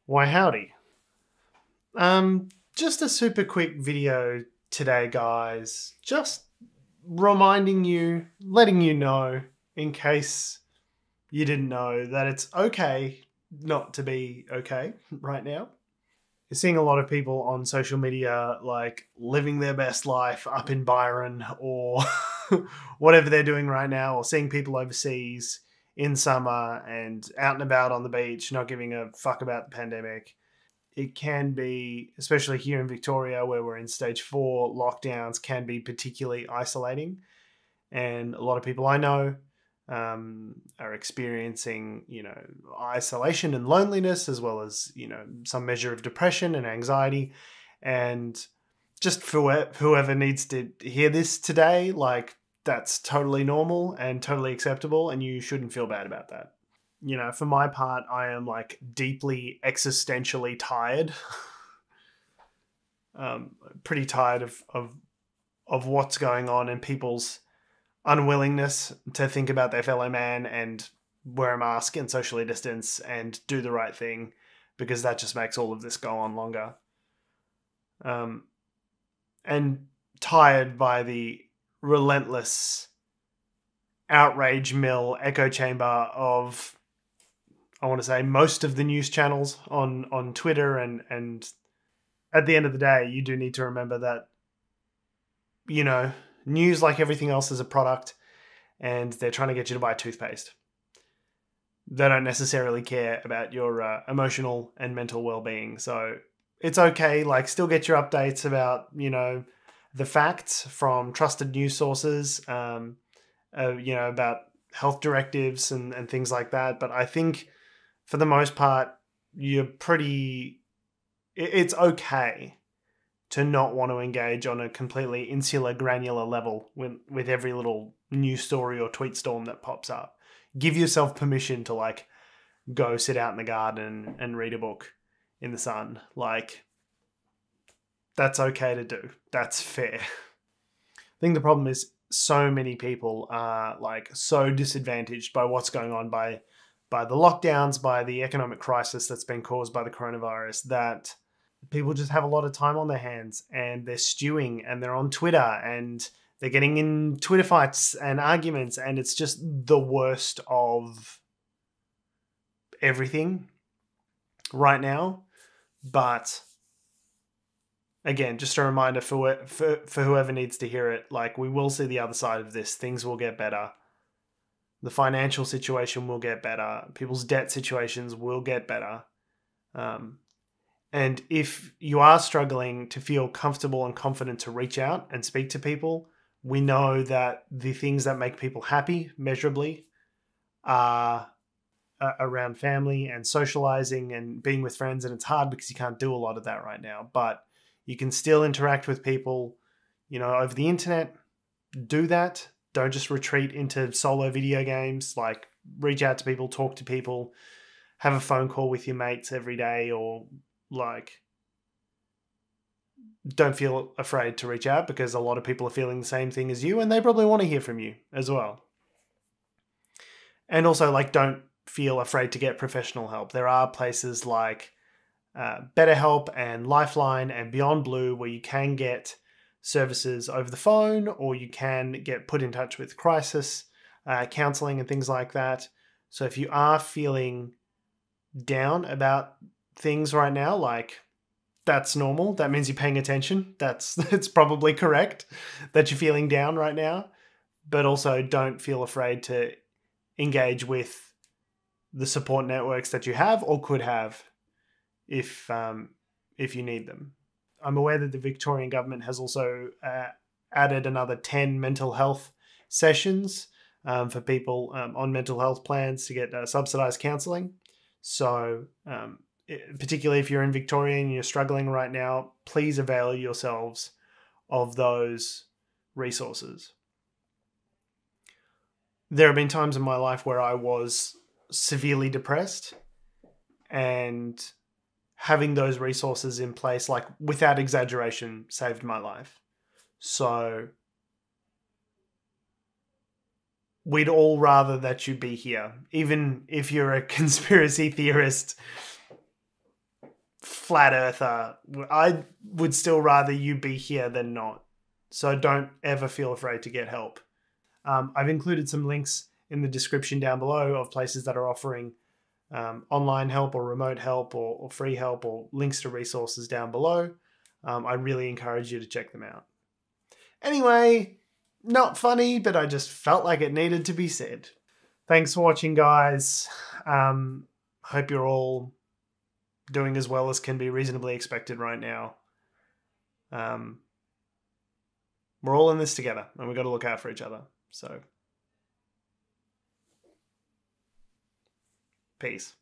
Why howdy. Just a super quick video today, guys. Just reminding you, letting you know, in case you didn't know, that it's okay not to be okay right now. You're seeing a lot of people on social media like living their best life up in Byron or whatever they're doing right now, or seeing people overseas in summer and out and about on the beach, not giving a fuck about the pandemic. It can be, especially here in Victoria, where we're in stage 4, lockdowns can be particularly isolating. And a lot of people I know are experiencing, isolation and loneliness, as well as, some measure of depression and anxiety. And just for whoever needs to hear this today, like, that's totally normal and totally acceptable, and you shouldn't feel bad about that. For my part, I am like deeply existentially tired. Pretty tired of what's going on and people's unwillingness to think about their fellow man and wear a mask and socially distance and do the right thing, because that just makes all of this go on longer. And tired by the relentless outrage mill echo chamber of, I want to say, most of the news channels on Twitter, and at the end of the day, you do need to remember that, news, like everything else, is a product, and they're trying to get you to buy toothpaste. They don't necessarily care about your emotional and mental well-being. So it's okay, like, still get your updates about, the facts from trusted news sources, about health directives and things like that. But I think, for the most part, it's okay to not want to engage on a completely insular, granular level with every little news story or tweet storm that pops up. Give yourself permission to, like, go sit out in the garden and read a book in the sun. Like, that's okay to do. That's fair. I think the problem is so many people are, like, so disadvantaged by what's going on, by the lockdowns, by the economic crisis that's been caused by the coronavirus, that people just have a lot of time on their hands, and they're stewing, and they're on Twitter, and they're getting in Twitter fights and arguments, and it's just the worst of everything right now. But again, just a reminder for whoever needs to hear it, like, we will see the other side of this. Things will get better. The financial situation will get better. People's debt situations will get better. And if you are struggling to feel comfortable and confident to reach out and speak to people, we know that the things that make people happy measurably are around family and socializing and being with friends. And it's hard because you can't do a lot of that right now. But you can still interact with people, over the internet. Do that. Don't just retreat into solo video games. Like, reach out to people, talk to people, have a phone call with your mates every day, or, like, don't feel afraid to reach out, because a lot of people are feeling the same thing as you, and they probably want to hear from you as well. And also, like, don't feel afraid to get professional help. There are places like BetterHelp and Lifeline and Beyond Blue where you can get services over the phone, or you can get put in touch with crisis counseling and things like that. So if you are feeling down about things right now, like, that's normal. That means you're paying attention. It's probably correct that you're feeling down right now. But also, don't feel afraid to engage with the support networks that you have or could have if you need them. I'm aware that the Victorian government has also added another 10 mental health sessions for people on mental health plans to get subsidised counselling. So particularly if you're in Victoria and you're struggling right now, please avail yourselves of those resources. There have been times in my life where I was severely depressed, and having those resources in place, like, without exaggeration, saved my life. So we'd all rather that you be here. Even if you're a conspiracy theorist flat earther, I would still rather you be here than not. So don't ever feel afraid to get help. I've included some links in the description down below of places that are offering online help or remote help or free help, or links to resources down below. I really encourage you to check them out. Anyway, not funny, but I just felt like it needed to be said. Thanks for watching, guys. Hope you're all doing as well as can be reasonably expected right now. We're all in this together, and we've got to look out for each other. So, peace.